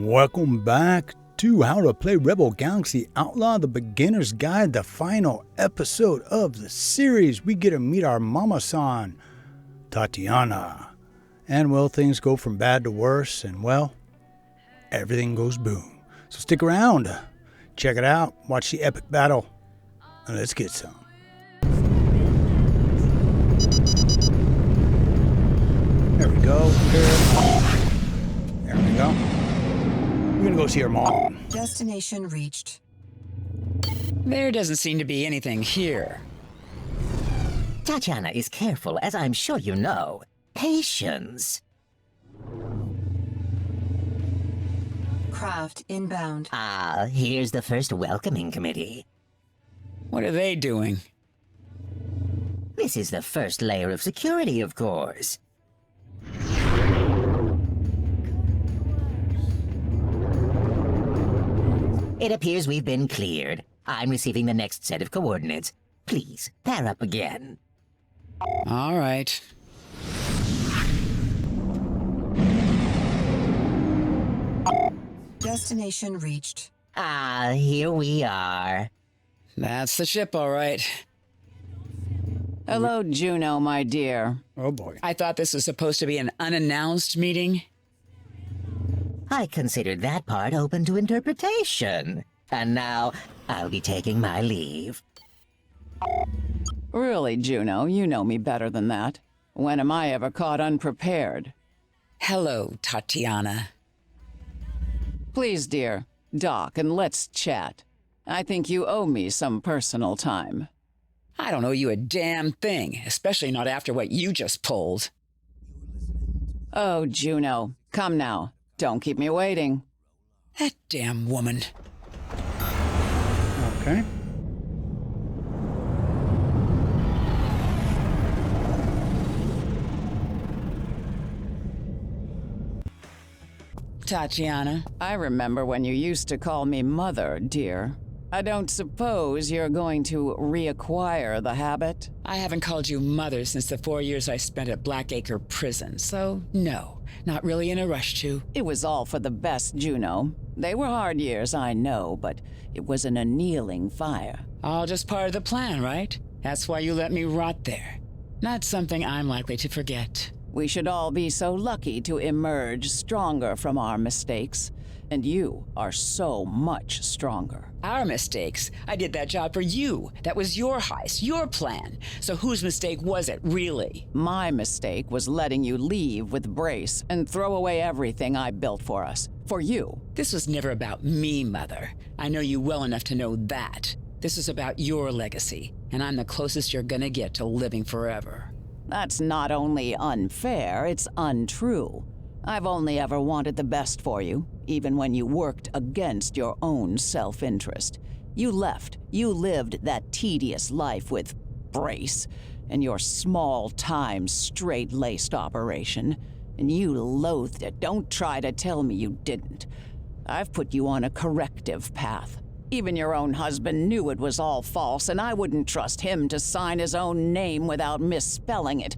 Welcome back to How to Play Rebel Galaxy Outlaw, the beginner's guide, the final episode of the series. We get to meet our mama-san, Tatiana. And well, things go from bad to worse, and well, everything goes boom. So stick around, check it out, watch the epic battle, and let's get some. There we go. There we go. We're gonna go see her mom. Destination reached. There doesn't seem to be anything here. Tatiana is careful, as I'm sure you know. Patience. Craft inbound. Here's the first welcoming committee. What are they doing? This is the first layer of security, of course. It appears we've been cleared. I'm receiving the next set of coordinates. Please, pair up again. All right. Destination reached. Here we are. That's the ship, all right. Hello, Juno, my dear. Oh boy. I thought this was supposed to be an unannounced meeting. I considered that part open to interpretation. And now, I'll be taking my leave. Really, Juno, you know me better than that. When am I ever caught unprepared? Hello, Tatiana. Please, dear, dock and let's chat. I think you owe me some personal time. I don't owe you a damn thing, especially not after what you just pulled. Oh, Juno, come now. Don't keep me waiting. That damn woman. Okay. Tatiana. I remember when you used to call me Mother, dear. I don't suppose you're going to reacquire the habit? I haven't called you Mother since the 4 years I spent at Blackacre Prison, so no, not really in a rush to. It was all for the best, Juno. They were hard years, I know, but it was an annealing fire. All just part of the plan, right? That's why you let me rot there. Not something I'm likely to forget. We should all be so lucky to emerge stronger from our mistakes. And you are so much stronger. Our mistakes? I did that job for you. That was your heist, your plan. So whose mistake was it, really? My mistake was letting you leave with Brace and throw away everything I built for us. For you. This was never about me, Mother. I know you well enough to know that. This is about your legacy, and I'm the closest you're gonna get to living forever. That's not only unfair, it's untrue. I've only ever wanted the best for you, even when you worked against your own self-interest. You left. You lived that tedious life with Brace and your small-time, straight-laced operation, and you loathed it. Don't try to tell me you didn't. I've put you on a corrective path. Even your own husband knew it was all false, and I wouldn't trust him to sign his own name without misspelling it.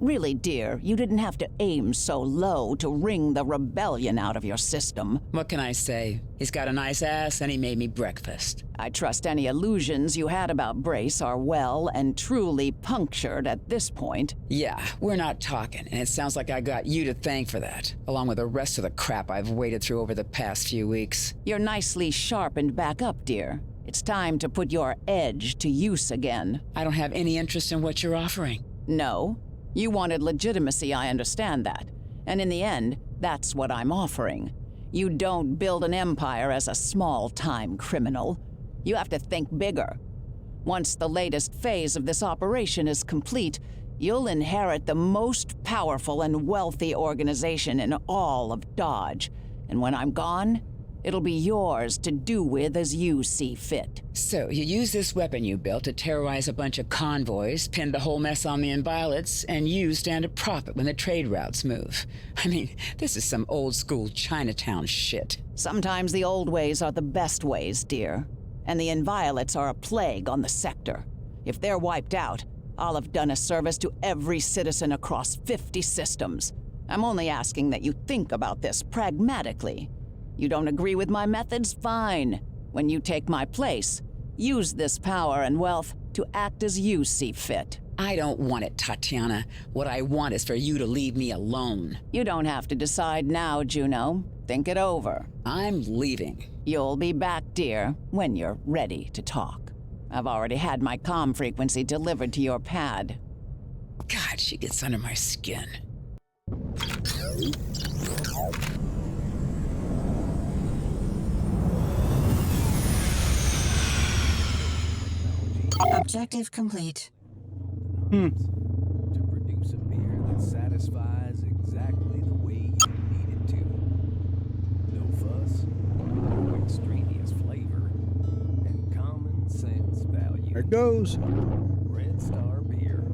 Really, dear, you didn't have to aim so low to wring the rebellion out of your system. What can I say? He's got a nice ass, and he made me breakfast. I trust any illusions you had about Brace are well and truly punctured at this point. Yeah, we're not talking, and it sounds like I got you to thank for that, along with the rest of the crap I've waded through over the past few weeks. You're nicely sharpened back up, dear. It's time to put your edge to use again. I don't have any interest in what you're offering. No? You wanted legitimacy, I understand that. And in the end, that's what I'm offering. You don't build an empire as a small-time criminal. You have to think bigger. Once the latest phase of this operation is complete, you'll inherit the most powerful and wealthy organization in all of Dodge. And when I'm gone, it'll be yours to do with as you see fit. So, you use this weapon you built to terrorize a bunch of convoys, pin the whole mess on the Inviolates, and you stand to profit when the trade routes move. I mean, this is some old-school Chinatown shit. Sometimes the old ways are the best ways, dear. And the Inviolates are a plague on the sector. If they're wiped out, I'll have done a service to every citizen across 50 systems. I'm only asking that you think about this pragmatically. You don't agree with my methods? Fine. When you take my place, use this power and wealth to act as you see fit. I don't want it, Tatiana. What I want is for you to leave me alone. You don't have to decide now, Juno. Think it over. I'm leaving. You'll be back, dear, when you're ready to talk. I've already had my comm frequency delivered to your pad. God, she gets under my skin. Objective complete. To produce a beer that satisfies exactly the way you need it to. No fuss, no extraneous flavor, and common sense value. There it goes. Red Star beer.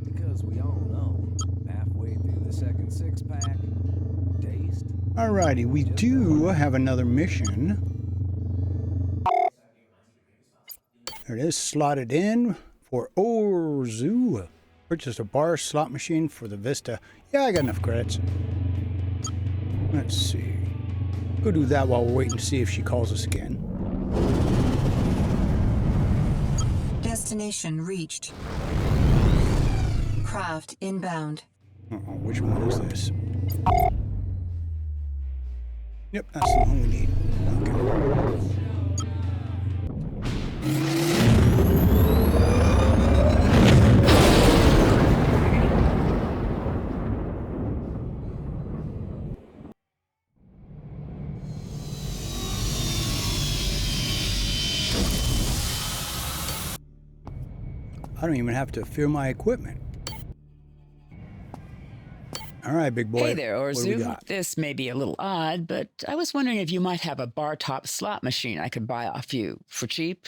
Because we all know, halfway through the second six-pack, taste. Alrighty, we do have another mission. There it is, slotted in for AORUS. Purchase a bar slot machine for the Vista. Yeah, I got enough credits. Let's see. Go do that while we're waiting to see if she calls us again. Destination reached. Craft inbound. Which one is this? Yep, that's the one we need. Okay. I don't even have to fear my equipment. All right, big boy. Hey there, What do we Orzu. got? This may be a little odd, but I was wondering if you might have a bar-top slot machine I could buy off you for cheap.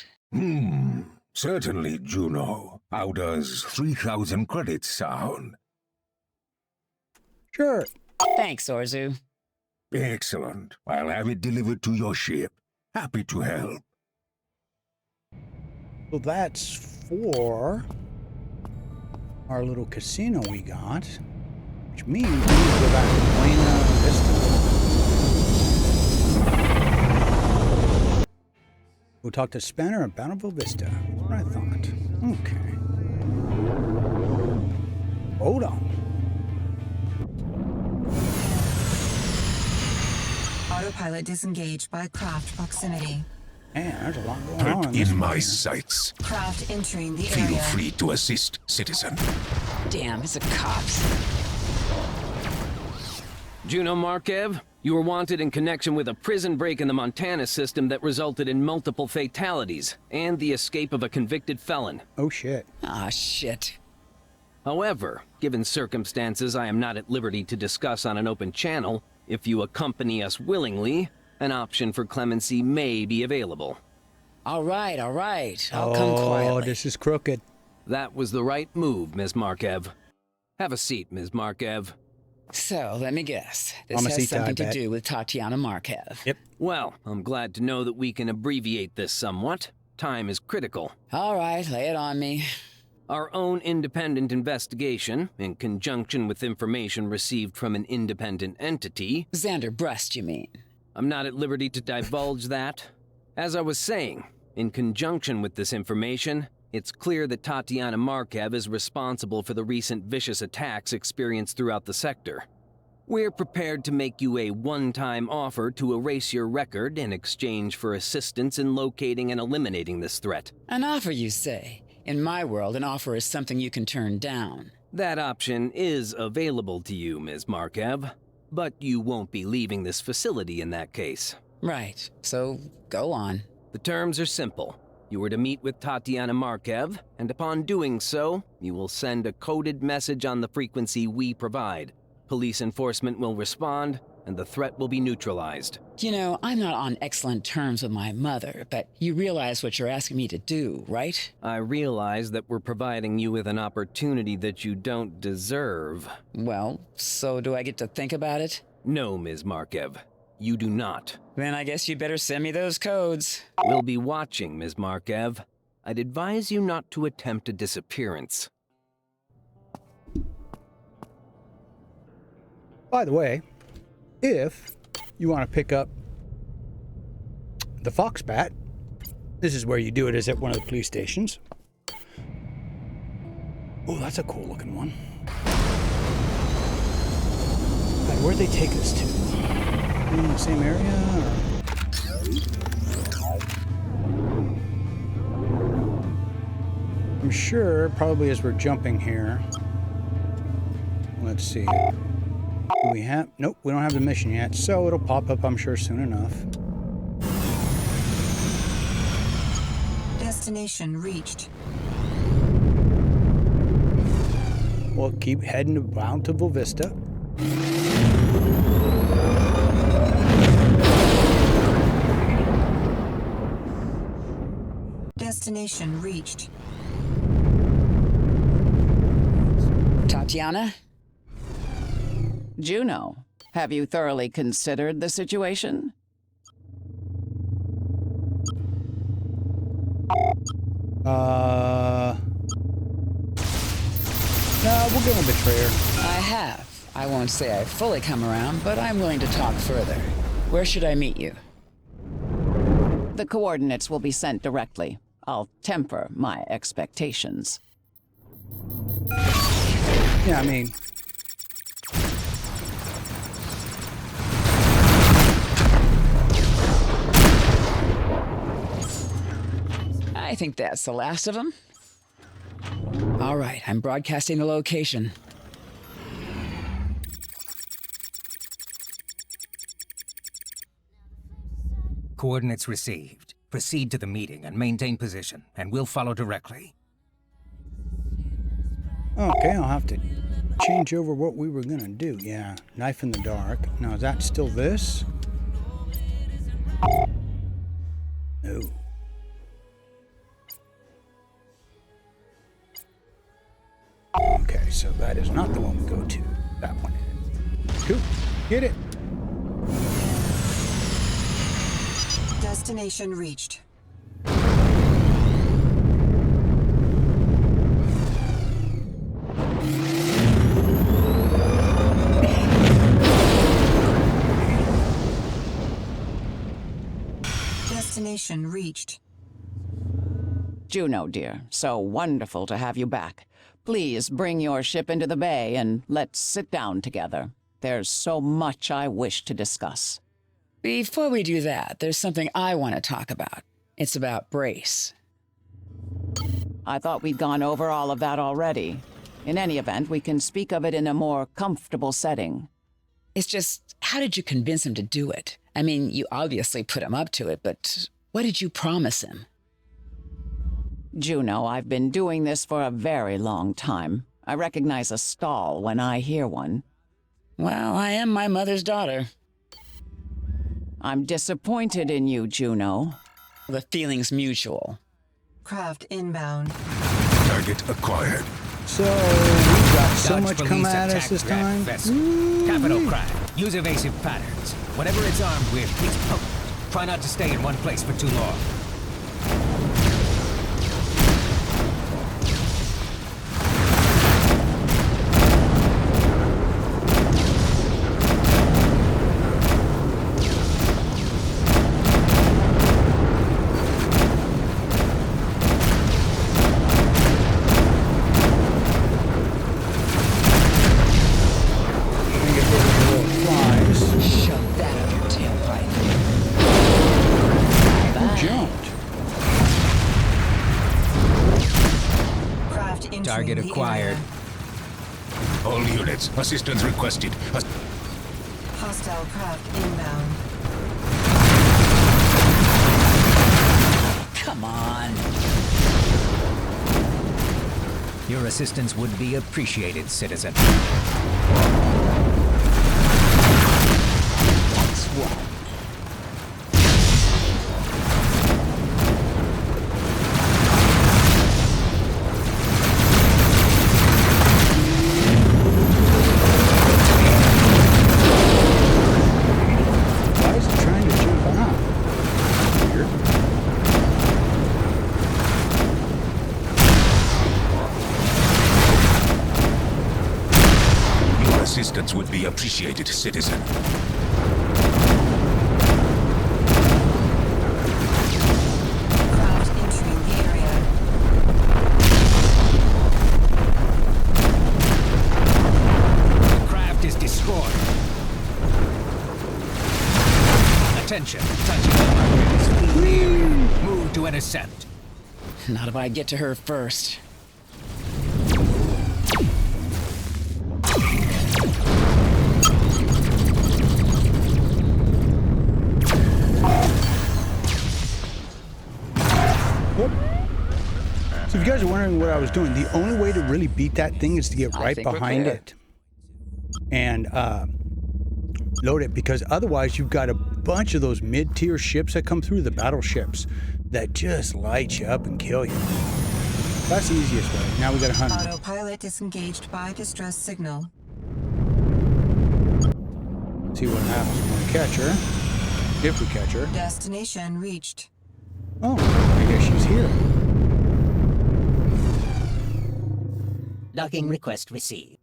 Certainly, Juno. How does 3,000 credits sound? Sure. Thanks, Orzu. Excellent. I'll have it delivered to your ship. Happy to help. So that's for our little casino we got, which means we need to go back to Buena Vista. We'll talk to Spanner at Bountiful Vista. That's what I thought. Okay. Hold on. Autopilot disengaged by craft proximity. Man, there's a lot going on. Put in my sights. Craft entering the Feel area. free to assist, citizen. Damn, it's a cops. Juno Markev, you were wanted in connection with a prison break in the Montana system that resulted in multiple fatalities and the escape of a convicted felon. Oh, shit. Ah, shit. However, given circumstances I am not at liberty to discuss on an open channel, if you accompany us willingly, an option for clemency may be available. All right. I'll come quietly. Oh, this is crooked. That was the right move, Ms. Markev. Have a seat, Ms. Markev. So, let me guess. This Mamacita, has something to I bet. do with Tatiana Markev. Yep. Well, I'm glad to know that we can abbreviate this somewhat. Time is critical. All right, lay it on me. Our own independent investigation, in conjunction with information received from an independent entity. Xander Brust, you mean? I'm not at liberty to divulge that. As I was saying, in conjunction with this information, it's clear that Tatiana Markev is responsible for the recent vicious attacks experienced throughout the sector. We're prepared to make you a one-time offer to erase your record in exchange for assistance in locating and eliminating this threat. An offer, you say? In my world, an offer is something you can turn down. That option is available to you, Ms. Markev, but you won't be leaving this facility in that case. Right, so go on. The terms are simple. You are to meet with Tatiana Markev, and upon doing so, you will send a coded message on the frequency we provide. Police enforcement will respond, and the threat will be neutralized. You know, I'm not on excellent terms with my mother, but you realize what you're asking me to do, right? I realize that we're providing you with an opportunity that you don't deserve. Well, so do I get to think about it? No, Ms. Markev, you do not. Then I guess you better send me those codes. We'll be watching, Ms. Markev. I'd advise you not to attempt a disappearance. By the way, if you want to pick up the Foxbat. This is where you do it, is at one of the police stations. Oh, that's a cool looking one. God, where'd they take us to? In the same area? I'm sure, probably as we're jumping here. Let's see. Do we have... Nope, we don't have the mission yet, so it'll pop up, I'm sure, soon enough. Destination reached. We'll keep heading to Bountiful Vista. Destination reached. Tatiana? Juno, have you thoroughly considered the situation? No, we'll give him a betrayer. I have. I won't say I've fully come around, but I'm willing to talk further. Where should I meet you? The coordinates will be sent directly. I'll temper my expectations. Yeah, I mean... I think that's the last of them. All right, I'm broadcasting the location. Coordinates received. Proceed to the meeting and maintain position, and we'll follow directly. Okay, I'll have to change over what we were gonna do. Yeah, knife in the dark. Now, is that still this? No. Okay, so that is not the one we go to. That one is. Cool. Get it. Destination reached. Destination reached. Juno, dear, so wonderful to have you back. Please bring your ship into the bay and let's sit down together. There's so much I wish to discuss. Before we do that, there's something I want to talk about. It's about Brace. I thought we'd gone over all of that already. In any event, we can speak of it in a more comfortable setting. It's just, how did you convince him to do it? I mean, you obviously put him up to it, but what did you promise him? Juno, I've been doing this for a very long time. I recognize a stall when I hear one. Well, I am my mother's daughter. I'm disappointed in you, Juno. The feeling's mutual. Craft inbound. Target acquired. So, we've got so Dodge much police come at us attack this rat time. vessel. Capital crime. Use evasive patterns. Whatever it's armed with, it's potent. Try not to stay in one place for too long. Shove that up your tailpipe. Jumped. Craft entering Target the acquired. area. All units, assistance requested. Hostile craft inbound. Come on. Your assistance would be appreciated, citizen. That's one. Why is it trying to jump out? Weird. Your assistance would be appreciated, citizen. Board. Attention, Tatiana is clear. Move to intercept. Not if I get to her first. So if you guys are wondering what I was doing, the only way to really beat that thing is to get right behind it and load it, because otherwise you've got a bunch of those mid-tier ships that come through, the battleships, that just light you up and kill you. That's the easiest way. Now we got to hunt them. Autopilot disengaged by distress signal. See what happens when we catch her. If we catch her. Destination reached. Oh, I guess she's here. Docking request received.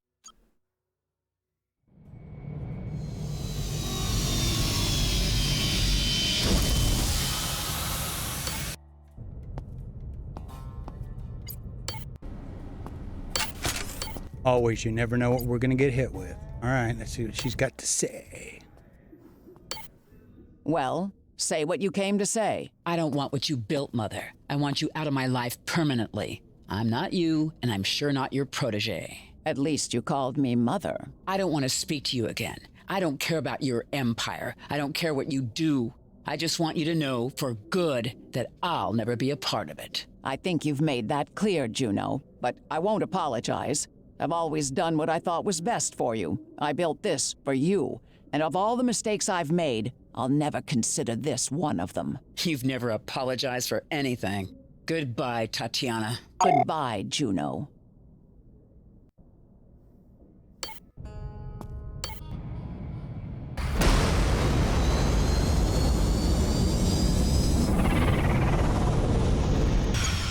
Always, you never know what we're going to get hit with. All right, let's see what she's got to say. Well, say what you came to say. I don't want what you built, Mother. I want you out of my life permanently. I'm not you, and I'm sure not your protege. At least you called me Mother. I don't want to speak to you again. I don't care about your empire. I don't care what you do. I just want you to know for good that I'll never be a part of it. I think you've made that clear, Juno, but I won't apologize. I've always done what I thought was best for you. I built this for you, and of all the mistakes I've made, I'll never consider this one of them. You've never apologized for anything. Goodbye, Tatiana. Goodbye, Juno.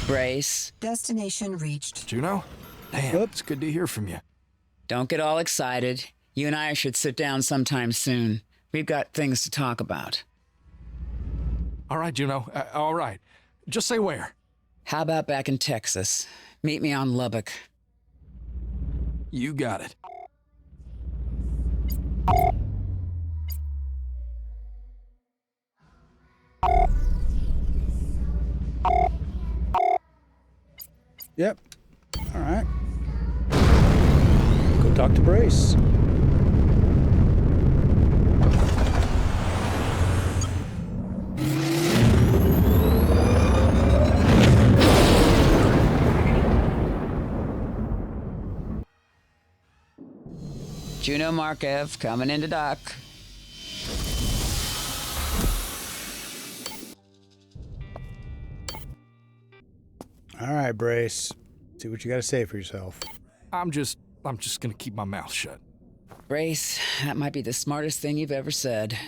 Brace. Destination reached. Juno? Damn, it's good to hear from you. Don't get all excited. You and I should sit down sometime soon. We've got things to talk about. All right, Juno. All right. Just say where. How about back in Texas? Meet me on Lubbock. You got it. Yep. All right. Go talk to Brace. Juno Markev coming into dock. All right, Brace. See what you got to say for yourself. I'm just gonna keep my mouth shut. Brace, that might be the smartest thing you've ever said.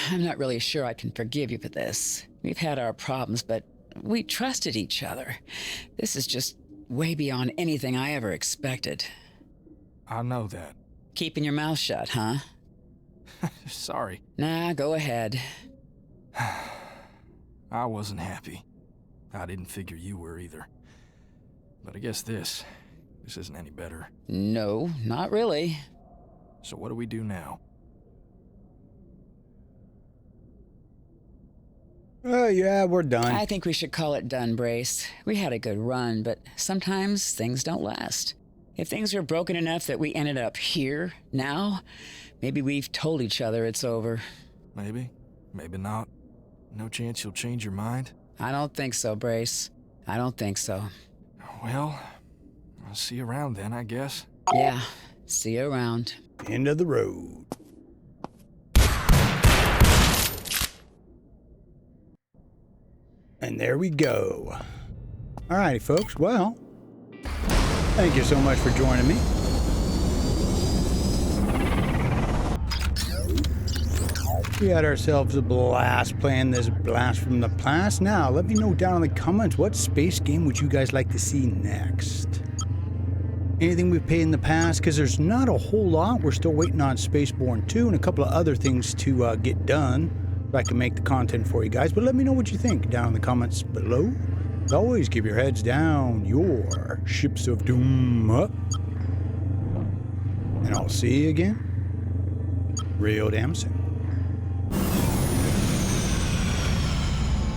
I'm not really sure I can forgive you for this. We've had our problems, but we trusted each other. This is just way beyond anything I ever expected. I know that. Keeping your mouth shut, huh? Sorry. Nah, go ahead. I wasn't happy. I didn't figure you were either. But I guess this isn't any better. No, not really. So what do we do now? Oh, yeah, we're done. I think we should call it done, Brace. We had a good run, but sometimes things don't last. If things are broken enough that we ended up here, now, maybe we've told each other it's over. Maybe. Maybe not. No chance you'll change your mind? I don't think so, Brace. I don't think so. Well, I'll see you around then, I guess. Yeah, see you around. End of the road. And there we go. All righty, folks. Well, thank you so much for joining me. We had ourselves a blast playing this Blast from the Past. Now, let me know down in the comments, what space game would you guys like to see next? Anything we've played in the past? Because there's not a whole lot. We're still waiting on Spaceborne 2 and a couple of other things to get done so I can make the content for you guys. But let me know what you think down in the comments below. As always, keep your heads down, your ships of doom up. And I'll see you again Real damn soon.